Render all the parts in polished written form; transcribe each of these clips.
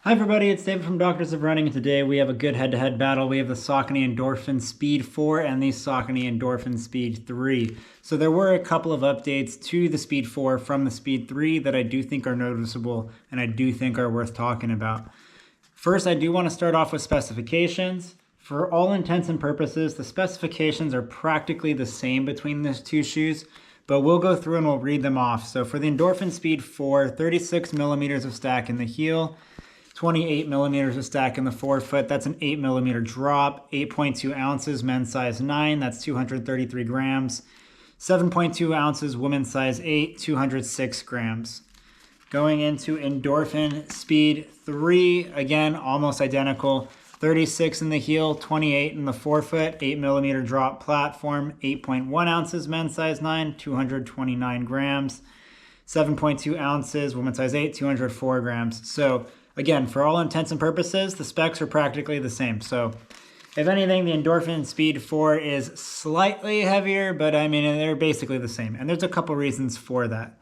Hi everybody, it's David from Doctors of Running, and today we have a good head-to-head battle. We have the Saucony Endorphin Speed 4 and the Saucony Endorphin Speed 3. So there were a couple of updates to the Speed 4 from the Speed 3 that I do think are noticeable and I do think are worth talking about. First, I do want to start off with specifications. For all intents and purposes, the specifications are practically the same between these two shoes, but we'll go through and we'll read them off. So for the Endorphin Speed 4, 36 millimeters of stack in the heel, 28 millimeters of stack in the forefoot. That's an 8 millimeter drop, 8.2 ounces, men's size 9, that's 233 grams. 7.2 ounces, women's size 8, 206 grams. Going into Endorphin Speed 3, again, almost identical. 36 in the heel, 28 in the forefoot, 8 millimeter drop platform, 8.1 ounces, men's size 9, 229 grams. 7.2 ounces, women's size 8, 204 grams. So again, for all intents and purposes, the specs are practically the same. So if anything, the Endorphin Speed 4 is slightly heavier, but I mean, they're basically the same. And there's a couple reasons for that.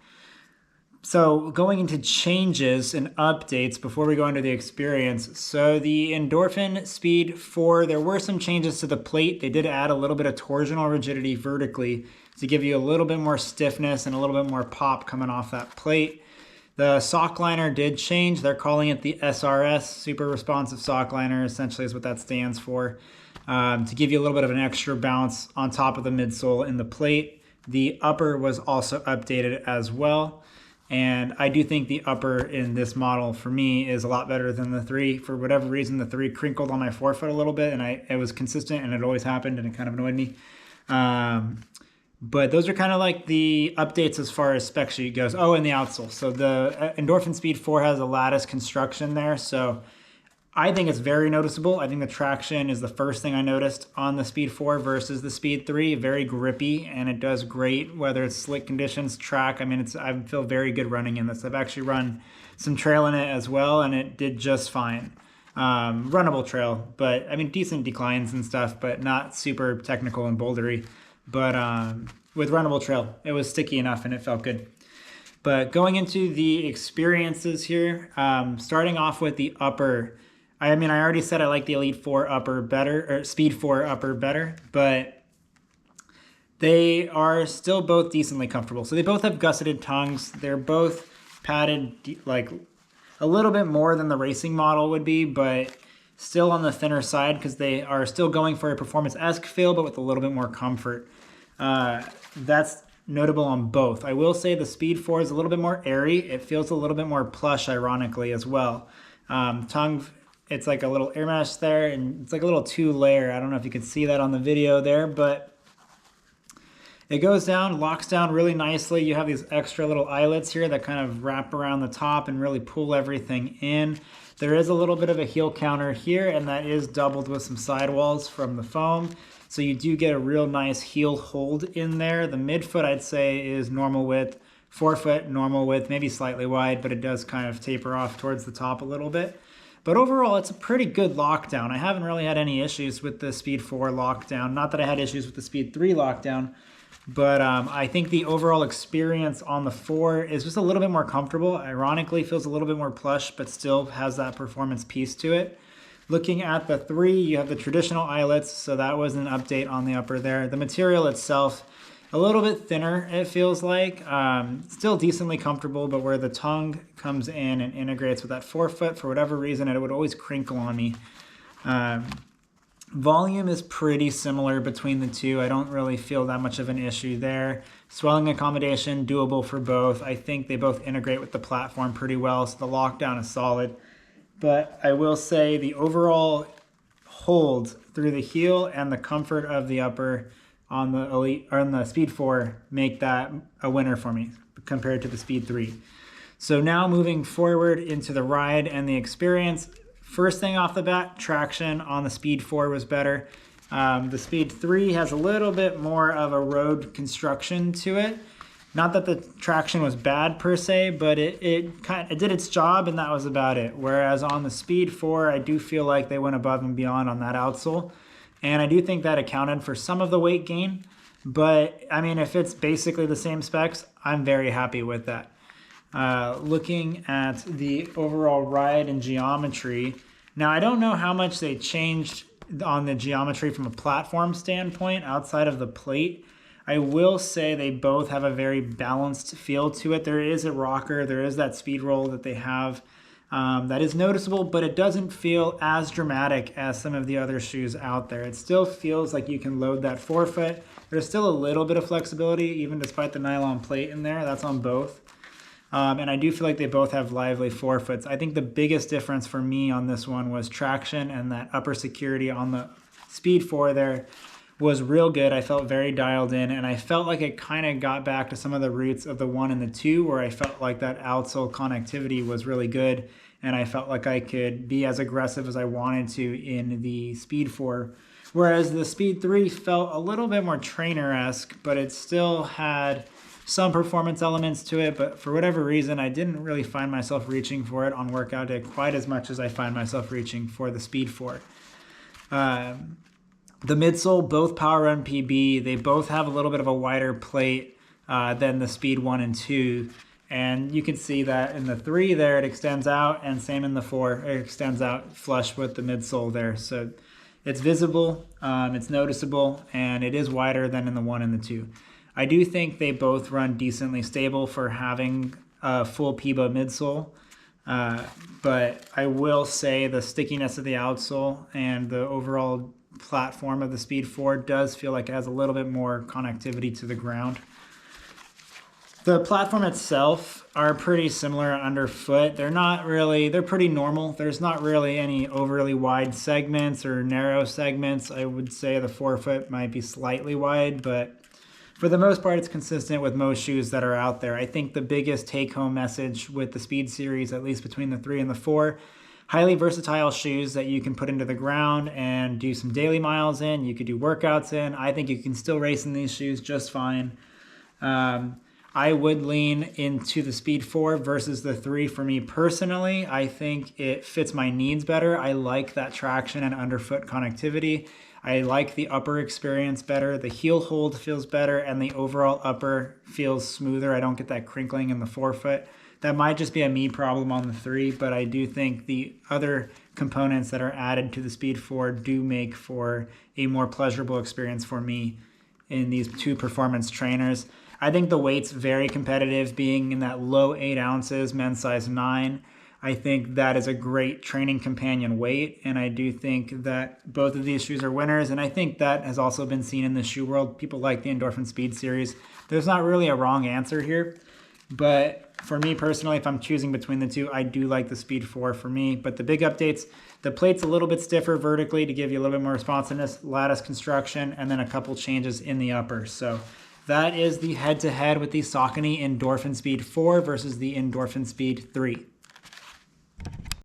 So going into changes and updates before we go into the experience. So the Endorphin Speed 4, there were some changes to the plate. They did add a little bit of torsional rigidity vertically to give you a little bit more stiffness and a little bit more pop coming off that plate. The sock liner did change. They're calling it the SRS, Super Responsive Sock Liner, essentially is what that stands for, to give you a little bit of an extra bounce on top of the midsole in the plate. The upper was also updated as well. And I do think the upper in this model for me is a lot better than the 3. For whatever reason, the 3 crinkled on my forefoot a little bit, and it was consistent, and it always happened, and it kind of annoyed me. But those are kind of like the updates as far as spec sheet goes. Oh, and the outsole. So the Endorphin Speed 4 has a lattice construction there. So I think it's very noticeable. I think the traction is the first thing I noticed on the Speed 4 versus the Speed 3. Very grippy, and it does great, whether it's slick conditions, track. I mean, I feel very good running in this. I've actually run some trail in it as well, and it did just fine. Runnable trail, but I mean, decent declines and stuff, but not super technical and bouldery. But with runnable trail, it was sticky enough and it felt good. But going into the experiences here, starting off with the upper, I mean, I already said I like the Elite 4 upper better, or Speed 4 upper better, but they are still both decently comfortable. So they both have gusseted tongues. They're both padded like a little bit more than the racing model would be, but still on the thinner side because they are still going for a performance-esque feel, but with a little bit more comfort. That's notable on both. I will say the Speed 4 is a little bit more airy. It feels a little bit more plush, ironically, as well. Tongue, it's like a little air mesh there, and it's like a little 2-layer. I don't know if you can see that on the video there, but it goes down, locks down really nicely. You have these extra little eyelets here that kind of wrap around the top and really pull everything in. There is a little bit of a heel counter here, and that is doubled with some sidewalls from the foam. So you do get a real nice heel hold in there. The midfoot, I'd say, is normal width. Forefoot, normal width, maybe slightly wide, but it does kind of taper off towards the top a little bit. But overall, it's a pretty good lockdown. I haven't really had any issues with the Speed 4 lockdown. Not that I had issues with the Speed 3 lockdown, but I think the overall experience on the 4 is just a little bit more comfortable. Ironically, feels a little bit more plush, but still has that performance piece to it. Looking at the 3, you have the traditional eyelets, so that was an update on the upper there. The material itself, a little bit thinner, it feels like. Still decently comfortable, but where the tongue comes in and integrates with that forefoot, for whatever reason, it would always crinkle on me. Volume is pretty similar between the two. I don't really feel that much of an issue there. Swelling accommodation, doable for both. I think they both integrate with the platform pretty well, so the lockdown is solid. But I will say the overall hold through the heel and the comfort of the upper on the Elite or on the Speed 4 make that a winner for me compared to the Speed 3. So now moving forward into the ride and the experience. First thing off the bat, traction on the Speed 4 was better. The Speed 3 has a little bit more of a road construction to it. Not that the traction was bad per se, but it did its job, and that was about it. Whereas on the Speed 4, I do feel like they went above and beyond on that outsole. And I do think that accounted for some of the weight gain. But, I mean, if it's basically the same specs, I'm very happy with that. Looking at the overall ride and geometry, now I don't know how much they changed on the geometry from a platform standpoint outside of the plate. I will say they both have a very balanced feel to it. There is a rocker, there is that speed roll that they have that is noticeable, but it doesn't feel as dramatic as some of the other shoes out there. It still feels like you can load that forefoot. There's still a little bit of flexibility, even despite the nylon plate in there. That's on both. And I do feel like they both have lively forefoots. I think the biggest difference for me on this one was traction, and that upper security on the Speed 4 there was real good. I felt very dialed in, and I felt like it kind of got back to some of the roots of the 1 and the 2, where I felt like that outsole connectivity was really good, and I felt like I could be as aggressive as I wanted to in the Speed 4. Whereas the Speed 3 felt a little bit more trainer-esque, but it still had some performance elements to it, but for whatever reason, I didn't really find myself reaching for it on workout day quite as much as I find myself reaching for the Speed 4. The midsole, both Power Run PB, they both have a little bit of a wider plate than the Speed 1 and 2. And you can see that in the 3 there, it extends out, and same in the 4, it extends out flush with the midsole there. So it's visible, it's noticeable, and it is wider than in the 1 and the 2. I do think they both run decently stable for having a full PIBA midsole. But I will say the stickiness of the outsole and the overall platform of the Speed 4 does feel like it has a little bit more connectivity to the ground. The platform itself are pretty similar underfoot. They're pretty normal. There's not really any overly wide segments or narrow segments. I would say the forefoot might be slightly wide, but for the most part, it's consistent with most shoes that are out there. I think the biggest take-home message with the Speed series, at least between the 3 and the 4, highly versatile shoes that you can put into the ground and do some daily miles in. You could do workouts in. I think you can still race in these shoes just fine. I would lean into the Speed 4 versus the 3 for me personally. I think it fits my needs better. I like that traction and underfoot connectivity. I like the upper experience better. The heel hold feels better, and the overall upper feels smoother. I don't get that crinkling in the forefoot. That might just be a me problem on the 3, but I do think the other components that are added to the Speed 4 do make for a more pleasurable experience for me in these two performance trainers. I think the weight's very competitive, being in that low 8 ounces, men's size 9. I think that is a great training companion weight, and I do think that both of these shoes are winners, and I think that has also been seen in the shoe world. People like the Endorphin Speed series. There's not really a wrong answer here, but for me personally, if I'm choosing between the two, I do like the Speed 4 for me. But the big updates, the plate's a little bit stiffer vertically to give you a little bit more responsiveness, lattice construction, and then a couple changes in the upper. So that is the head-to-head with the Saucony Endorphin Speed 4 versus the Endorphin Speed 3.